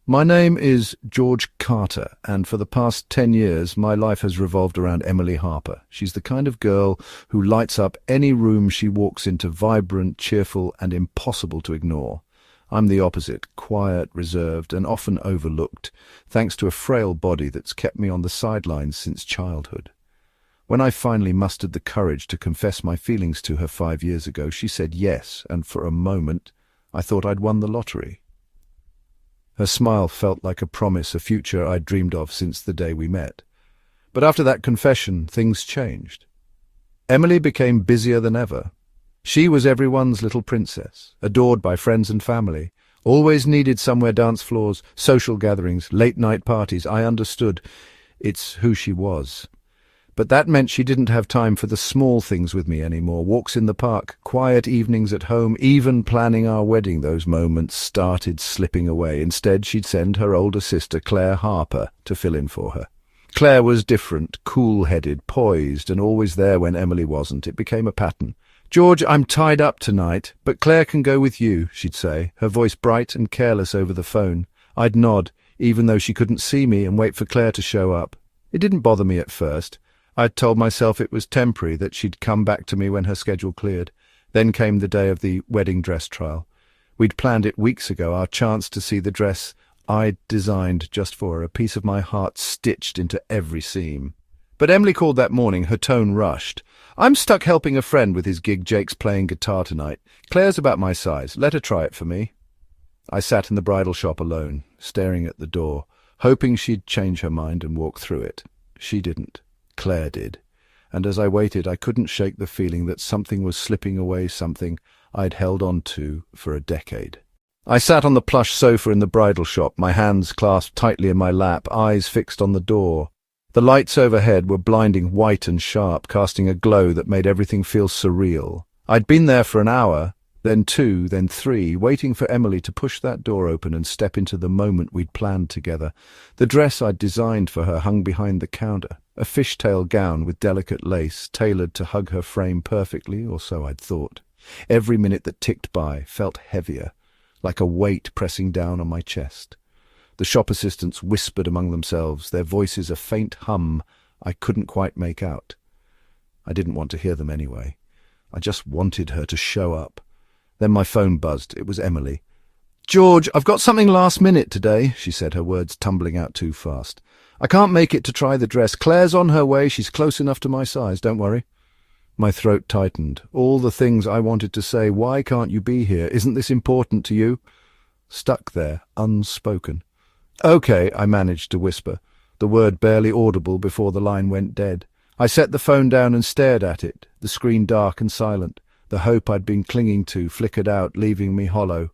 My name is George Carter, and for the past 10 years, my life has revolved around Emily Harper. She's the kind of girl who lights up any room she walks into, vibrant, cheerful, and impossible to ignore. I'm the opposite, quiet, reserved, and often overlooked, thanks to a frail body that's kept me on the sidelines since childhood. When I finally mustered the courage to confess my feelings to her 5 years ago, she said yes, and for a moment, I thought I'd won the lottery. Her smile felt like a promise, a future I'd dreamed of since the day we met. But after that confession, things changed. Emily became busier than ever. She was everyone's little princess, adored by friends and family, always needed somewhere: dance floors, social gatherings, late-night parties. I understood. It's who she was. But that meant she didn't have time for the small things with me anymore. Walks in the park, quiet evenings at home, even planning our wedding. Those moments started slipping away. Instead, she'd send her older sister, Claire Harper, to fill in for her. Claire was different, cool-headed, poised, and always there when Emily wasn't. It became a pattern. "George, I'm tied up tonight, but Claire can go with you," she'd say, her voice bright and careless over the phone. I'd nod, even though she couldn't see me, and wait for Claire to show up. It didn't bother me at first. I'd told myself it was temporary, that she'd come back to me when her schedule cleared. Then came the day of the wedding dress trial. We'd planned it weeks ago, our chance to see the dress I'd designed just for her, a piece of my heart stitched into every seam. But Emily called that morning, her tone rushed. "I'm stuck helping a friend with his gig. Jake's playing guitar tonight. Claire's about my size. Let her try it for me." I sat in the bridal shop alone, staring at the door, hoping she'd change her mind and walk through it. She didn't. Claire did. And as I waited, I couldn't shake the feeling that something was slipping away, something I'd held on to for a decade. I sat on the plush sofa in the bridal shop, my hands clasped tightly in my lap, eyes fixed on the door. The lights overhead were blinding, white and sharp, casting a glow that made everything feel surreal. I'd been there for an hour, then 2, then 3, waiting for Emily to push that door open and step into the moment we'd planned together. The dress I'd designed for her hung behind the counter, a fishtail gown with delicate lace, tailored to hug her frame perfectly, or so I'd thought. Every minute that ticked by felt heavier, like a weight pressing down on my chest. The shop assistants whispered among themselves, their voices a faint hum I couldn't quite make out. I didn't want to hear them anyway. I just wanted her to show up. Then my phone buzzed. It was Emily. "George, I've got something last minute today," she said, her words tumbling out too fast. "I can't make it to try the dress. Claire's on her way. She's close enough to my size. Don't worry." My throat tightened. All the things I wanted to say. Why can't you be here? Isn't this important to you? Stuck there, unspoken. "Okay," I managed to whisper, the word barely audible before the line went dead. I set the phone down and stared at it, the screen dark and silent. The hope I'd been clinging to flickered out, leaving me hollow.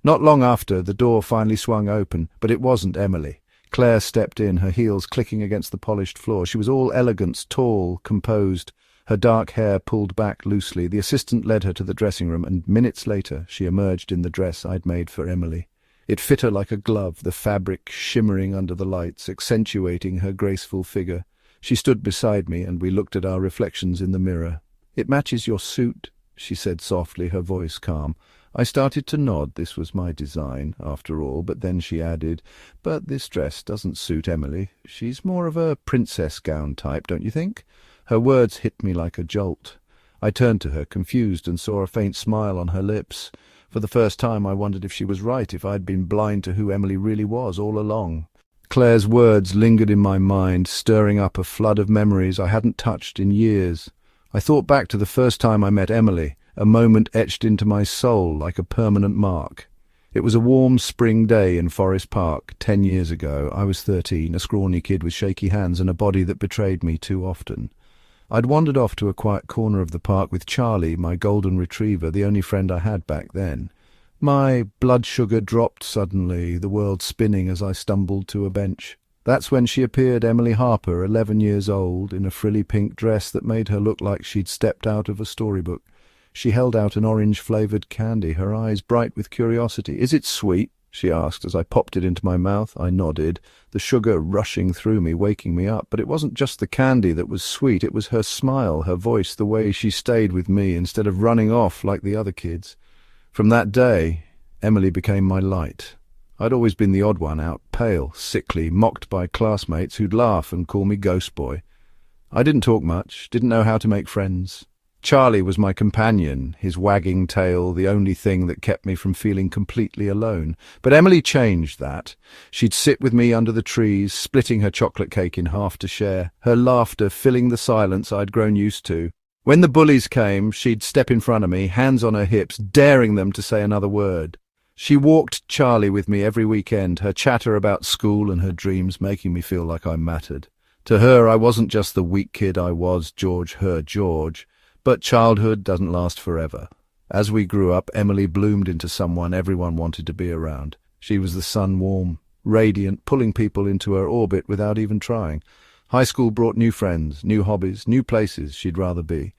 Not long after, the door finally swung open, but it wasn't Emily. Claire stepped in, her heels clicking against the polished floor. She was all elegance, tall, composed, her dark hair pulled back loosely. The assistant led her to the dressing room, and minutes later she emerged in the dress I'd made for Emily. It fit her like a glove, the fabric shimmering under the lights, accentuating her graceful figure. She stood beside me, and we looked at our reflections in the mirror. "It matches your suit," she said softly, her voice calm. I started to nod. This was my design, after all, but then she added, "But this dress doesn't suit Emily. She's more of a princess gown type, don't you think?" Her words hit me like a jolt. I turned to her, confused, and saw a faint smile on her lips. For the first time I wondered if she was right, if I'd been blind to who Emily really was all along. Claire's words lingered in my mind, stirring up a flood of memories I hadn't touched in years. I thought back to the first time I met Emily, a moment etched into my soul like a permanent mark. It was a warm spring day in Forest Park, 10 years ago. I was 13, a scrawny kid with shaky hands and a body that betrayed me too often. I'd wandered off to a quiet corner of the park with Charlie, my golden retriever, the only friend I had back then. My blood sugar dropped suddenly, the world spinning as I stumbled to a bench. That's when she appeared, Emily Harper, 11 years old, in a frilly pink dress that made her look like she'd stepped out of a storybook. She held out an orange-flavoured candy, her eyes bright with curiosity. "Is it sweet?" she asked as I popped it into my mouth. I nodded, the sugar rushing through me, waking me up. But it wasn't just the candy that was sweet, it was her smile, her voice, the way she stayed with me instead of running off like the other kids. From that day, Emily became my light. I'd always been the odd one out, pale, sickly, mocked by classmates who'd laugh and call me Ghost Boy. I didn't talk much, didn't know how to make friends. Charlie was my companion, his wagging tail the only thing that kept me from feeling completely alone. But Emily changed that. She'd sit with me under the trees, splitting her chocolate cake in half to share, her laughter filling the silence I'd grown used to. When the bullies came, she'd step in front of me, hands on her hips, daring them to say another word. She walked Charlie with me every weekend, her chatter about school and her dreams making me feel like I mattered. To her, I wasn't just the weak kid I was, George, her George. But childhood doesn't last forever. As we grew up, Emily bloomed into someone everyone wanted to be around. She was the sun warm, radiant, pulling people into her orbit without even trying. High school brought new friends, new hobbies, new places she'd rather be.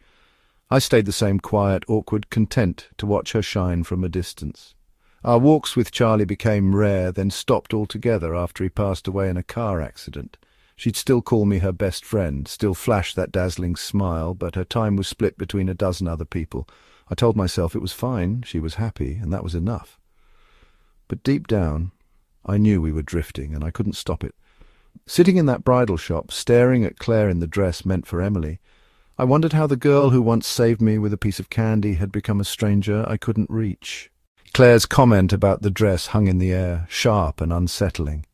I stayed the same quiet, awkward, content to watch her shine from a distance. Our walks with Charlie became rare, then stopped altogether after he passed away in a car accident. She'd still call me her best friend, still flash that dazzling smile, but her time was split between a dozen other people. I told myself it was fine, she was happy, and that was enough. But deep down, I knew we were drifting, and I couldn't stop it. Sitting in that bridal shop, staring at Claire in the dress meant for Emily, I wondered how the girl who once saved me with a piece of candy had become a stranger I couldn't reach. Claire's comment about the dress hung in the air, sharp and unsettling.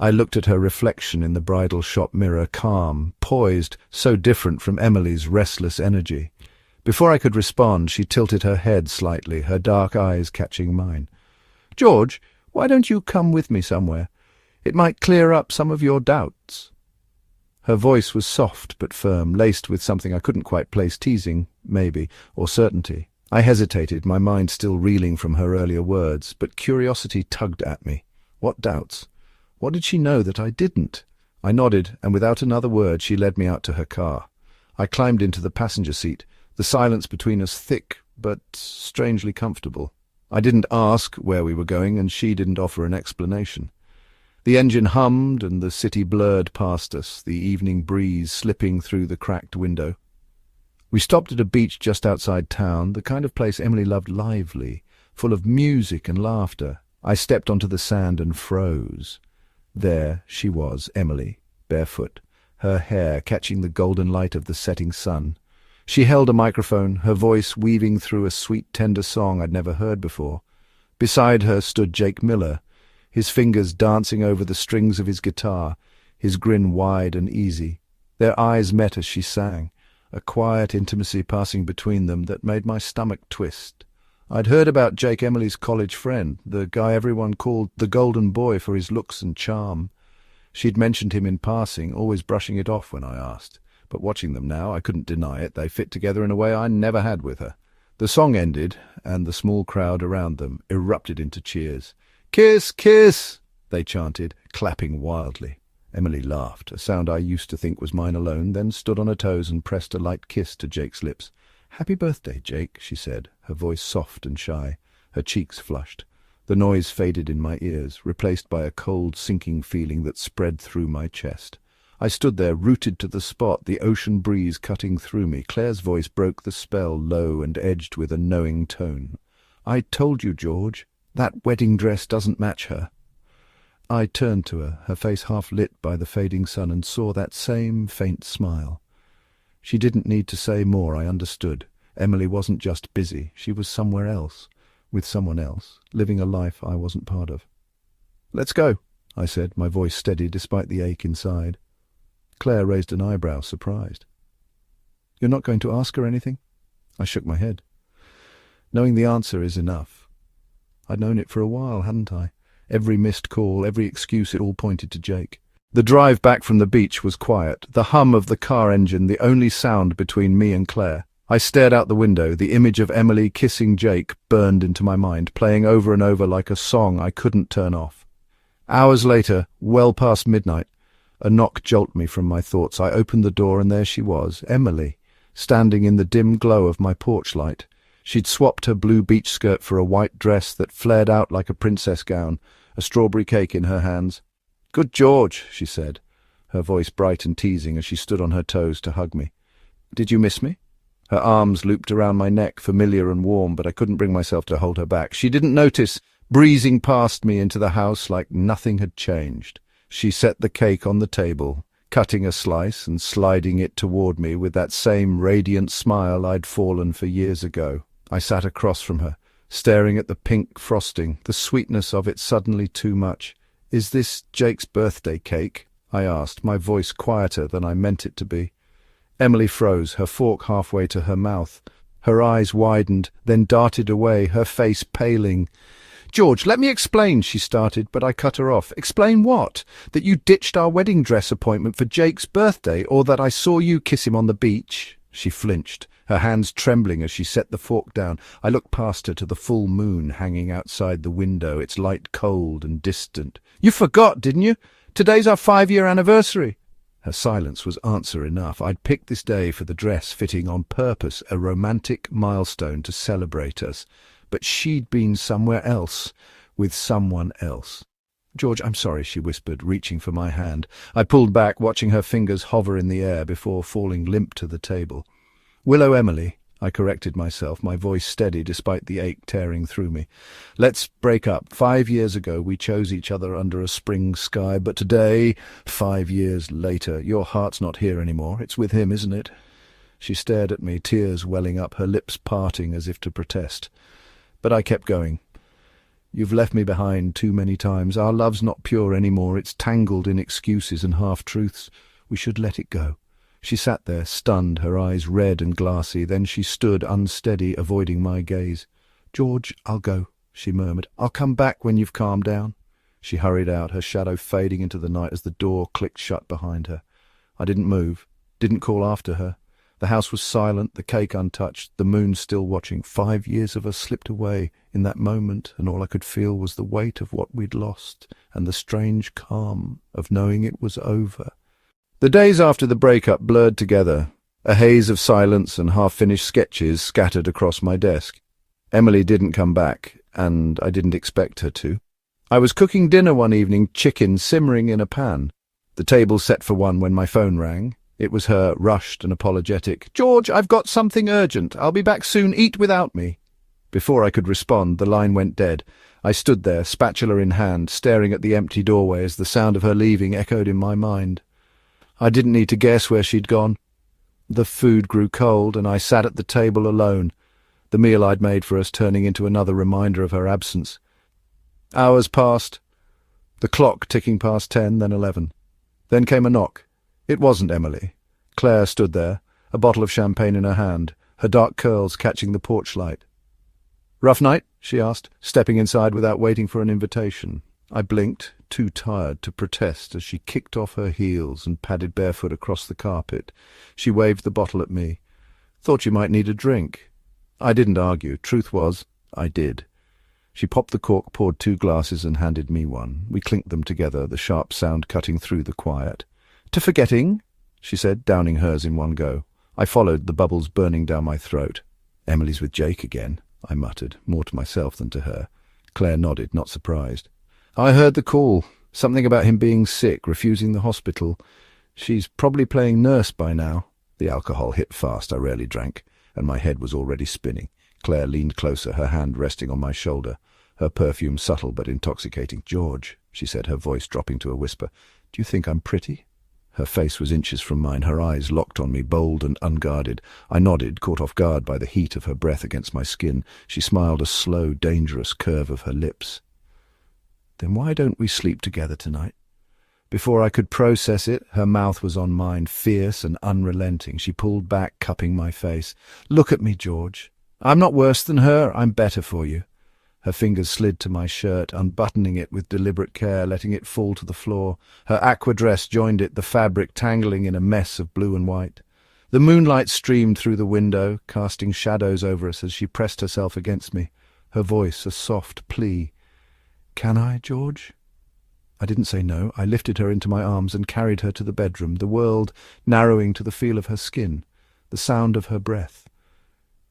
I looked at her reflection in the bridal shop mirror, calm, poised, so different from Emily's restless energy. Before I could respond, she tilted her head slightly, her dark eyes catching mine. "George, why don't you come with me somewhere? It might clear up some of your doubts." Her voice was soft but firm, laced with something I couldn't quite place, teasing, maybe, or certainty. I hesitated, my mind still reeling from her earlier words, but curiosity tugged at me. What doubts? What did she know that I didn't? I nodded, and without another word she led me out to her car. I climbed into the passenger seat, the silence between us thick but strangely comfortable. I didn't ask where we were going, and she didn't offer an explanation. The engine hummed, and the city blurred past us, the evening breeze slipping through the cracked window. We stopped at a beach just outside town, the kind of place Emily loved, lively, full of music and laughter. I stepped onto the sand and froze. There she was, Emily, barefoot, her hair catching the golden light of the setting sun. She held a microphone, her voice weaving through a sweet, tender song I'd never heard before. Beside her stood Jake Miller, his fingers dancing over the strings of his guitar, his grin wide and easy. Their eyes met as she sang, a quiet intimacy passing between them that made my stomach twist. I'd heard about Jake, Emily's college friend, the guy everyone called the Golden Boy for his looks and charm. She'd mentioned him in passing, always brushing it off when I asked. But watching them now, I couldn't deny it. They fit together in a way I never had with her. The song ended, and the small crowd around them erupted into cheers. "Kiss, kiss!" they chanted, clapping wildly. Emily laughed, a sound I used to think was mine alone, then stood on her toes and pressed a light kiss to Jake's lips. "Happy birthday, Jake," she said, her voice soft and shy, her cheeks flushed. The noise faded in my ears, replaced by a cold, sinking feeling that spread through my chest. I stood there, rooted to the spot, the ocean breeze cutting through me. Claire's voice broke the spell, low and edged with a knowing tone. "I told you, George, that wedding dress doesn't match her." I turned to her, her face half lit by the fading sun, and saw that same faint smile. She didn't need to say more, I understood. Emily wasn't just busy, she was somewhere else, with someone else, living a life I wasn't part of. "Let's go," I said, my voice steady despite the ache inside. Claire raised an eyebrow, surprised. "You're not going to ask her anything?" I shook my head. Knowing the answer is enough. I'd known it for a while, hadn't I? Every missed call, every excuse, it all pointed to Jake. The drive back from the beach was quiet, the hum of the car engine the only sound between me and Claire. I stared out the window, the image of Emily kissing Jake burned into my mind, playing over and over like a song I couldn't turn off. Hours later, well past midnight, a knock jolted me from my thoughts. I opened the door and there she was, Emily, standing in the dim glow of my porch light. She'd swapped her blue beach skirt for a white dress that flared out like a princess gown, a strawberry cake in her hands. "Good George," she said, her voice bright and teasing as she stood on her toes to hug me. "Did you miss me?" Her arms looped around my neck, familiar and warm, but I couldn't bring myself to hold her back. She didn't notice, breezing past me into the house like nothing had changed. She set the cake on the table, cutting a slice and sliding it toward me with that same radiant smile I'd fallen for years ago. I sat across from her, staring at the pink frosting, the sweetness of it suddenly too much. "Is this Jake's birthday cake?" I asked, my voice quieter than I meant it to be. Emily froze, her fork halfway to her mouth. Her eyes widened, then darted away, her face paling. "George, let me explain," she started, but I cut her off. "Explain what? That you ditched our wedding dress appointment for Jake's birthday, or that I saw you kiss him on the beach?" She flinched, her hands trembling as she set the fork down. I looked past her to the full moon hanging outside the window, its light cold and distant. "You forgot, didn't you? Today's our 5-year anniversary." Her silence was answer enough. I'd picked this day for the dress fitting on purpose, a romantic milestone to celebrate us. But she'd been somewhere else, with someone else. "George, I'm sorry," she whispered, reaching for my hand. I pulled back, watching her fingers hover in the air before falling limp to the table. "Willow Emily," I corrected myself, my voice steady despite the ache tearing through me. "Let's break up. 5 years ago we chose each other under a spring sky, but today, 5 years later, your heart's not here anymore. It's with him, isn't it?" She stared at me, tears welling up, her lips parting as if to protest. But I kept going. "You've left me behind too many times. Our love's not pure anymore. It's tangled in excuses and half-truths. We should let it go." She sat there, stunned, her eyes red and glassy. Then she stood unsteady, avoiding my gaze. "George, I'll go," she murmured. "I'll come back when you've calmed down." She hurried out, her shadow fading into the night as the door clicked shut behind her. I didn't move, didn't call after her. The house was silent, the cake untouched, the moon still watching. 5 years of us slipped away in that moment, and all I could feel was the weight of what we'd lost, and the strange calm of knowing it was over. The days after the breakup blurred together, a haze of silence and half-finished sketches scattered across my desk. Emily didn't come back, and I didn't expect her to. I was cooking dinner one evening, chicken simmering in a pan. The table set for one when my phone rang. It was her, rushed and apologetic. "George, I've got something urgent. I'll be back soon. Eat without me." Before I could respond, the line went dead. I stood there, spatula in hand, staring at the empty doorway as the sound of her leaving echoed in my mind. I didn't need to guess where she'd gone. The food grew cold, and I sat at the table alone, the meal I'd made for us turning into another reminder of her absence. Hours passed, the clock ticking past 10, then 11. Then came a knock. It wasn't Emily. Claire stood there, a bottle of champagne in her hand, her dark curls catching the porch light. "Rough night?" she asked, stepping inside without waiting for an invitation. I blinked, too tired to protest, as she kicked off her heels and padded barefoot across the carpet. She waved the bottle at me. "Thought you might need a drink." I didn't argue. Truth was, I did. She popped the cork, poured 2 glasses and handed me one. We clinked them together, the sharp sound cutting through the quiet. "To forgetting?" she said, downing hers in one go. I followed, the bubbles burning down my throat. "Emily's with Jake again," I muttered, more to myself than to her. Claire nodded, not surprised. "I heard the call. Something about him being sick, refusing the hospital. She's probably playing nurse by now." The alcohol hit fast. I rarely drank, and my head was already spinning. Claire leaned closer, her hand resting on my shoulder, her perfume subtle but intoxicating. "George," she said, her voice dropping to a whisper, "do you think I'm pretty?" Her face was inches from mine, her eyes locked on me, bold and unguarded. I nodded, caught off guard by the heat of her breath against my skin. She smiled, a slow, dangerous curve of her lips. "Then why don't we sleep together tonight?" Before I could process it, her mouth was on mine, fierce and unrelenting. She pulled back, cupping my face. "Look at me, George. I'm not worse than her. I'm better for you." Her fingers slid to my shirt, unbuttoning it with deliberate care, letting it fall to the floor. Her aqua dress joined it, the fabric tangling in a mess of blue and white. The moonlight streamed through the window, casting shadows over us as she pressed herself against me, her voice a soft plea. "Can I, George?" I didn't say no. I lifted her into my arms and carried her to the bedroom, the world narrowing to the feel of her skin, the sound of her breath.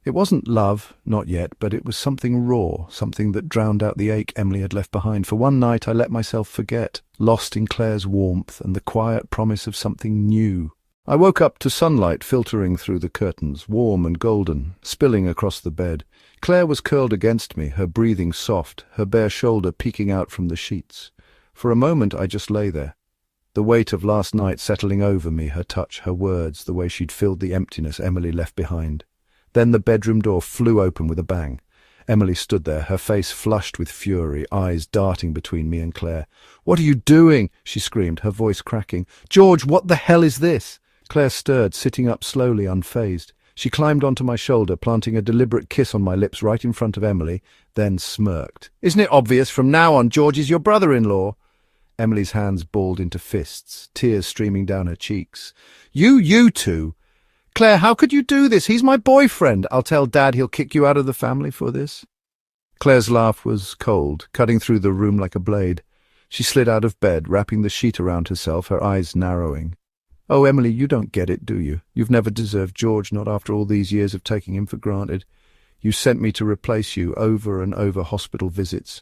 It wasn't love, not yet, but it was something raw, something that drowned out the ache Emily had left behind. For one night I let myself forget, lost in Claire's warmth and the quiet promise of something new. I woke up to sunlight filtering through the curtains, warm and golden, spilling across the bed. Claire was curled against me, her breathing soft, her bare shoulder peeking out from the sheets. For a moment I just lay there, the weight of last night settling over me, her touch, her words, the way she'd filled the emptiness Emily left behind. Then the bedroom door flew open with a bang. Emily stood there, her face flushed with fury, eyes darting between me and Claire. "What are you doing?" she screamed, her voice cracking. "George, what the hell is this?" Claire stirred, sitting up slowly, unfazed. She climbed onto my shoulder, planting a deliberate kiss on my lips right in front of Emily, then smirked. "Isn't it obvious? From now on, George is your brother-in-law." Emily's hands balled into fists, tears streaming down her cheeks. You two! Claire, how could you do this? He's my boyfriend. I'll tell Dad he'll kick you out of the family for this." Claire's laugh was cold, cutting through the room like a blade. She slid out of bed, wrapping the sheet around herself, her eyes narrowing. "Oh, Emily, you don't get it, do you? You've never deserved George, not after all these years of taking him for granted. You sent me to replace you over and over, hospital visits,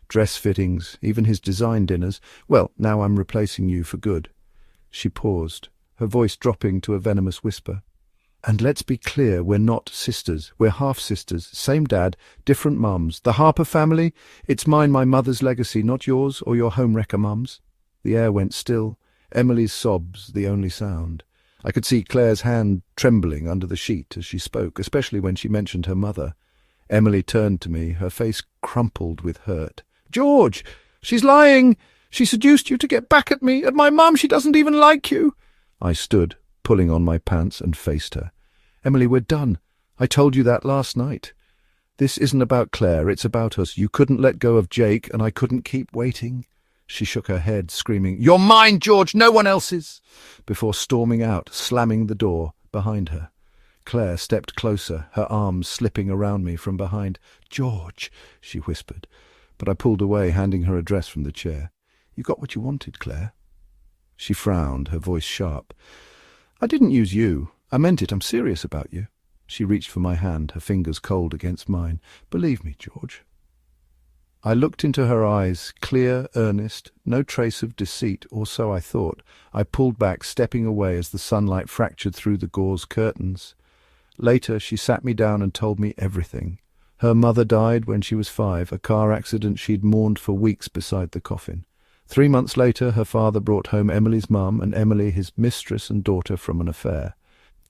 dress fittings, even his design dinners. Well, now I'm replacing you for good." She paused, her voice dropping to a venomous whisper. "And let's be clear, we're not sisters. We're half-sisters, same dad, different mums. The Harper family, it's my mother's legacy, not yours or your home-wrecker mum's." The air went still, Emily's sobs the only sound. I could see Claire's hand trembling under the sheet as she spoke, especially when she mentioned her mother. Emily turned to me, her face crumpled with hurt. "George, she's lying! She seduced you to get back at me, at my mum. She doesn't even like you." I stood, pulling on my pants, and faced her. "Emily, we're done. I told you that last night. This isn't about Claire, it's about us. You couldn't let go of Jake, and I couldn't keep waiting." She shook her head, screaming, "You're mine, George, no one else's!" before storming out, slamming the door behind her. Claire stepped closer, her arms slipping around me from behind. "George," she whispered, but I pulled away, handing her a dress from the chair. "You got what you wanted, Claire." She frowned, her voice sharp. "I didn't use you. I meant it. I'm serious about you." She reached for my hand, her fingers cold against mine. "Believe me, George." I looked into her eyes, clear, earnest, no trace of deceit, or so I thought. I pulled back, stepping away as the sunlight fractured through the gauze curtains. Later, she sat me down and told me everything. Her mother died when she was 5, a car accident she'd mourned for weeks beside the coffin. 3 months later, her father brought home Emily's mum and Emily, his mistress and daughter, from an affair.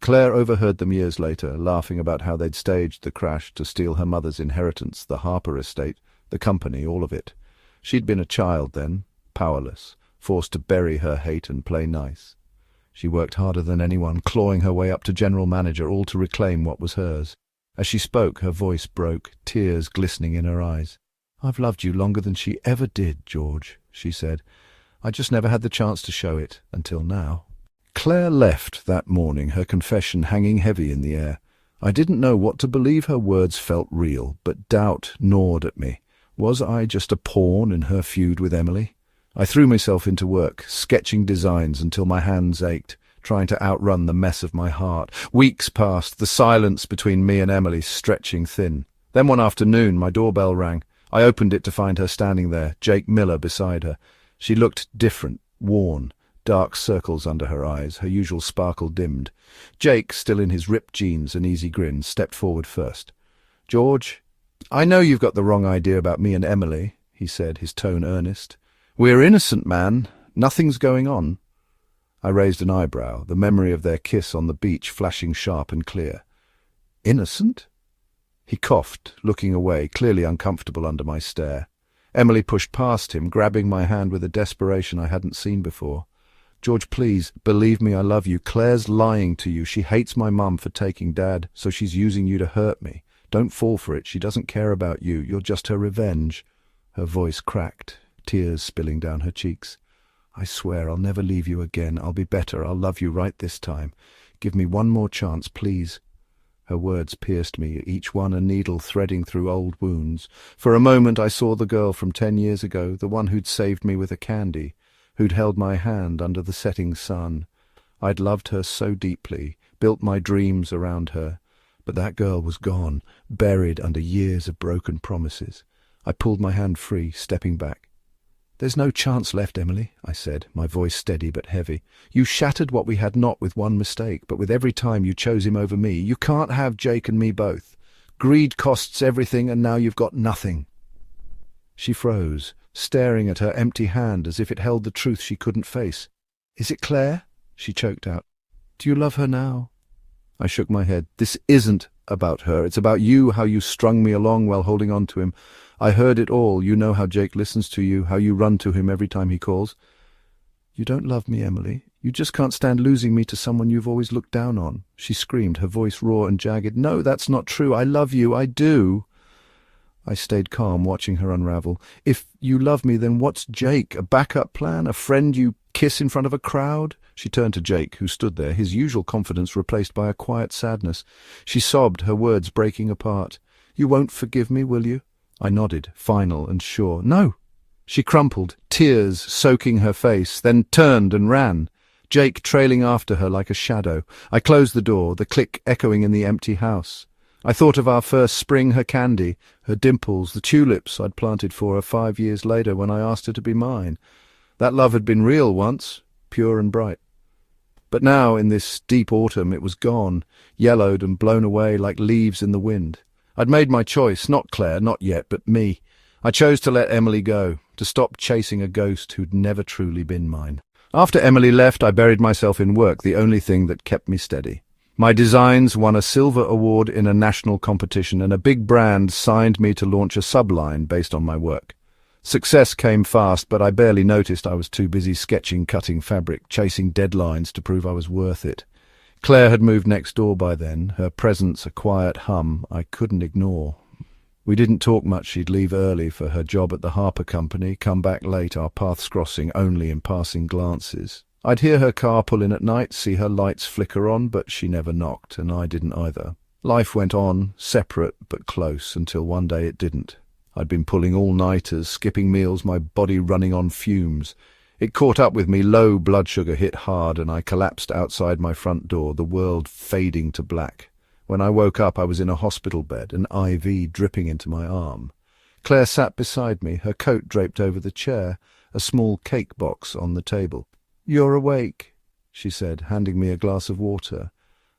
Claire overheard them years later, laughing about how they'd staged the crash to steal her mother's inheritance, the Harper estate, the company, all of it. She'd been a child then, powerless, forced to bury her hate and play nice. She worked harder than anyone, clawing her way up to general manager, all to reclaim what was hers. As she spoke, her voice broke, tears glistening in her eyes. "I've loved you longer than she ever did, George," she said. "I just never had the chance to show it, until now." Claire left that morning, her confession hanging heavy in the air. I didn't know what to believe. Her words felt real, but doubt gnawed at me. Was I just a pawn in her feud with Emily? I threw myself into work, sketching designs until my hands ached, trying to outrun the mess of my heart. Weeks passed, the silence between me and Emily stretching thin. Then one afternoon, my doorbell rang. I opened it to find her standing there, Jake Miller beside her. She looked different, worn, dark circles under her eyes, her usual sparkle dimmed. Jake, still in his ripped jeans and easy grin, stepped forward first. "George, I know you've got the wrong idea about me and Emily," he said, his tone earnest. "We're innocent, man. Nothing's going on." I raised an eyebrow, the memory of their kiss on the beach flashing sharp and clear. "Innocent?" He coughed, looking away, clearly uncomfortable under my stare. Emily pushed past him, grabbing my hand with a desperation I hadn't seen before. "George, please, believe me, I love you. Claire's lying to you. She hates my mum for taking Dad, so she's using you to hurt me. Don't fall for it. She doesn't care about you. You're just her revenge." Her voice cracked, tears spilling down her cheeks. "I swear I'll never leave you again. I'll be better. I'll love you right this time. Give me one more chance, please." Her words pierced me, each one a needle threading through old wounds. For a moment I saw the girl from 10 years ago, the one who'd saved me with a candy, who'd held my hand under the setting sun. I'd loved her so deeply, built my dreams around her. But that girl was gone, buried under years of broken promises. I pulled my hand free, stepping back. "There's no chance left, Emily," I said, my voice steady but heavy. "You shattered what we had not with one mistake, but with every time you chose him over me. You can't have Jake and me both. Greed costs everything, and now you've got nothing." She froze, staring at her empty hand as if it held the truth she couldn't face. "Is it Claire?" she choked out. "Do you love her now?" I shook my head. "This isn't about her. It's about you, how you strung me along while holding on to him. I heard it all. You know how Jake listens to you, how you run to him every time he calls." "You don't love me, Emily. You just can't stand losing me to someone you've always looked down on," she screamed, her voice raw and jagged. "No, that's not true. I love you. I do." I stayed calm, watching her unravel. "If you love me, then what's Jake? A backup plan? A friend you kiss in front of a crowd?" She turned to Jake, who stood there, his usual confidence replaced by a quiet sadness. She sobbed, her words breaking apart. "You won't forgive me, will you?" I nodded, final and sure. "No." She crumpled, tears soaking her face, then turned and ran, Jake trailing after her like a shadow. I closed the door, the click echoing in the empty house. I thought of our first spring, her candy, her dimples, the tulips I'd planted for her 5 years later when I asked her to be mine. That love had been real once, pure and bright. But now, in this deep autumn, it was gone, yellowed and blown away like leaves in the wind. I'd made my choice, not Claire, not yet, but me. I chose to let Emily go, to stop chasing a ghost who'd never truly been mine. After Emily left, I buried myself in work, the only thing that kept me steady. My designs won a silver award in a national competition, and a big brand signed me to launch a subline based on my work. Success came fast, but I barely noticed. I was too busy sketching, cutting fabric, chasing deadlines to prove I was worth it. Claire had moved next door by then, her presence a quiet hum I couldn't ignore. We didn't talk much. She'd leave early for her job at the Harper Company, come back late, our paths crossing only in passing glances. I'd hear her car pull in at night, see her lights flicker on, but she never knocked, and I didn't either. Life went on, separate but close, until one day it didn't. I'd been pulling all-nighters, skipping meals, my body running on fumes. It caught up with me, low blood sugar hit hard, and I collapsed outside my front door, the world fading to black. When I woke up, I was in a hospital bed, an IV dripping into my arm. Claire sat beside me, her coat draped over the chair, a small cake box on the table. "You're awake," she said, handing me a glass of water.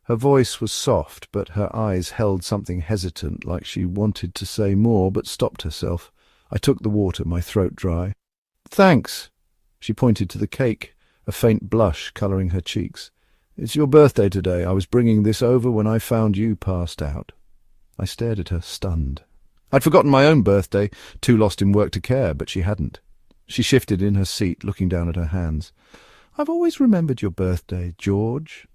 Her voice was soft, but her eyes held something hesitant, like she wanted to say more, but stopped herself. I took the water, my throat dry. "Thanks." She pointed to the cake, a faint blush colouring her cheeks. "It's your birthday today. I was bringing this over when I found you passed out." I stared at her, stunned. I'd forgotten my own birthday, too lost in work to care, but she hadn't. She shifted in her seat, looking down at her hands. "I've always remembered your birthday, George."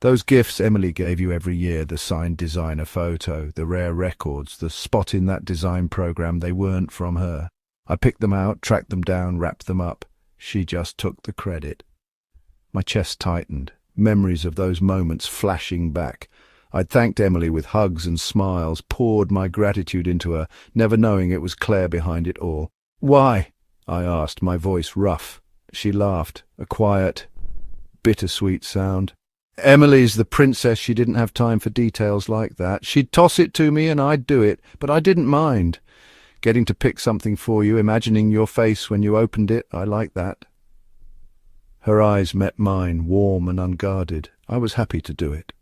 "Those gifts Emily gave you every year, the signed designer photo, the rare records, the spot in that design program, they weren't from her. I picked them out, tracked them down, wrapped them up. She just took the credit." My chest tightened, memories of those moments flashing back. I'd thanked Emily with hugs and smiles, poured my gratitude into her, never knowing it was Claire behind it all. "Why?" I asked, my voice rough. She laughed, a quiet, bittersweet sound. "Emily's the princess. She didn't have time for details like that. She'd toss it to me and I'd do it, but I didn't mind. Getting to pick something for you, imagining your face when you opened it, I liked that." Her eyes met mine, warm and unguarded. I was happy to do it.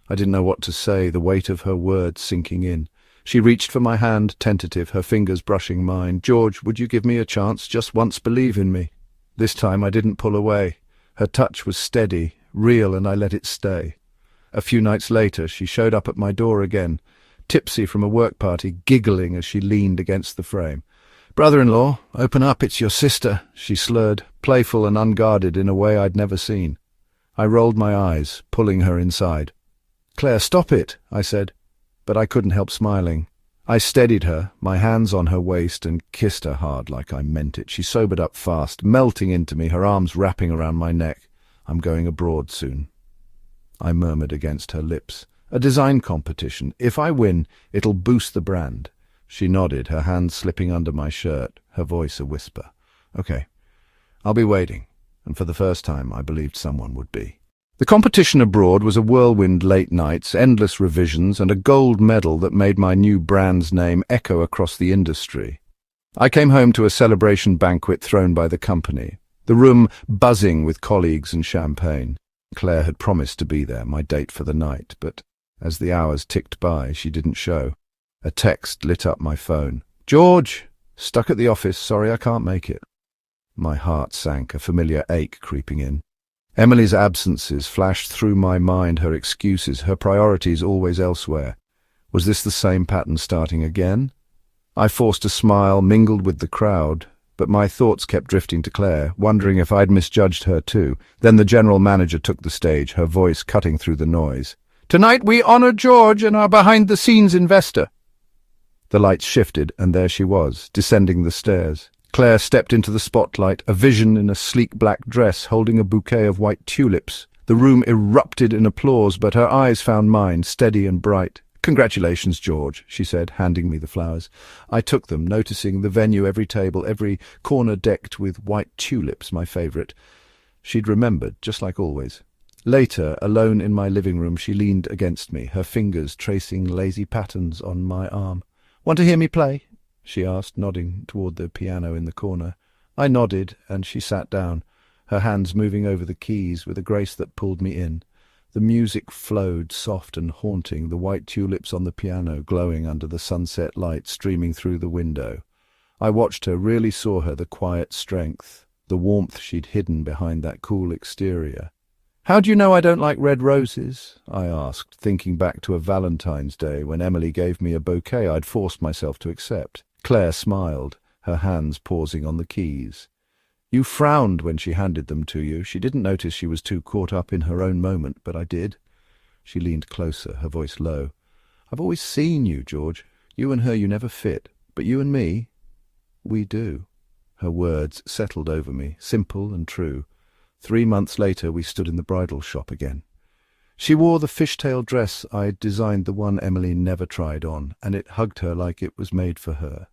I didn't know what to say, the weight of her words sinking in. She reached for my hand, tentative, her fingers brushing mine. "George, would you give me a chance? Just once believe in me." This time I didn't pull away. Her touch was steady, real, and I let it stay. A few nights later, she showed up at my door again, tipsy from a work party, giggling as she leaned against the frame. "Brother-in-law, open up, it's your sister," she slurred, playful and unguarded in a way I'd never seen. I rolled my eyes, pulling her inside. "Claire, stop it," I said, but I couldn't help smiling. I steadied her, my hands on her waist, and kissed her hard like I meant it. She sobered up fast, melting into me, her arms wrapping around my neck. "I'm going abroad soon," I murmured against her lips. "A design competition. If I win, it'll boost the brand." She nodded, her hands slipping under my shirt, her voice a whisper. "Okay, I'll be waiting," and for the first time I believed someone would be. The competition abroad was a whirlwind, late nights, endless revisions, and a gold medal that made my new brand's name echo across the industry. I came home to a celebration banquet thrown by the company, the room buzzing with colleagues and champagne. Claire had promised to be there, my date for the night, but as the hours ticked by, she didn't show. A text lit up my phone. "George! Stuck at the office. Sorry I can't make it." My heart sank, a familiar ache creeping in. Emily's absences flashed through my mind, her excuses, her priorities always elsewhere. Was this the same pattern starting again? I forced a smile, mingled with the crowd, but my thoughts kept drifting to Claire, wondering if I'd misjudged her too. Then the general manager took the stage, her voice cutting through the noise. "Tonight we honor George and our behind-the-scenes investor." The lights shifted, and there she was, descending the stairs. Claire stepped into the spotlight, a vision in a sleek black dress, holding a bouquet of white tulips. The room erupted in applause, but her eyes found mine, steady and bright. "Congratulations, George," she said, handing me the flowers. I took them, noticing the venue, every table, every corner decked with white tulips, my favourite. She'd remembered, just like always. Later, alone in my living room, she leaned against me, her fingers tracing lazy patterns on my arm. "Want to hear me play?" she asked, nodding toward the piano in the corner. I nodded, and she sat down, her hands moving over the keys with a grace that pulled me in. The music flowed, soft and haunting, the white tulips on the piano glowing under the sunset light streaming through the window. I watched her, really saw her, the quiet strength, the warmth she'd hidden behind that cool exterior. "How do you know I don't like red roses?" I asked, thinking back to a Valentine's Day when Emily gave me a bouquet I'd forced myself to accept. Claire smiled, her hands pausing on the keys. "You frowned when she handed them to you. She didn't notice she was too caught up in her own moment, but I did." She leaned closer, her voice low. "I've always seen you, George. You and her, you never fit. But you and me, we do." Her words settled over me, simple and true. 3 months later, we stood in the bridal shop again. She wore the fishtail dress I'd designed, the one Emily never tried on, and it hugged her like it was made for her,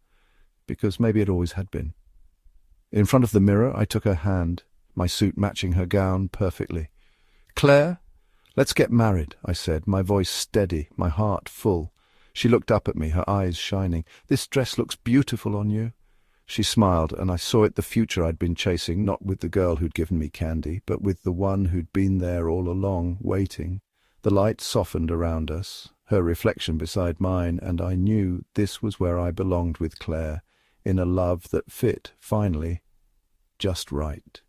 because maybe it always had been. In front of the mirror, I took her hand, my suit matching her gown perfectly. "Claire, let's get married," I said, my voice steady, my heart full. She looked up at me, her eyes shining. "This dress looks beautiful on you." She smiled, and I saw it, the future I'd been chasing, not with the girl who'd given me candy, but with the one who'd been there all along, waiting. The light softened around us, her reflection beside mine, and I knew this was where I belonged with Claire, in a love that fit, finally, just right.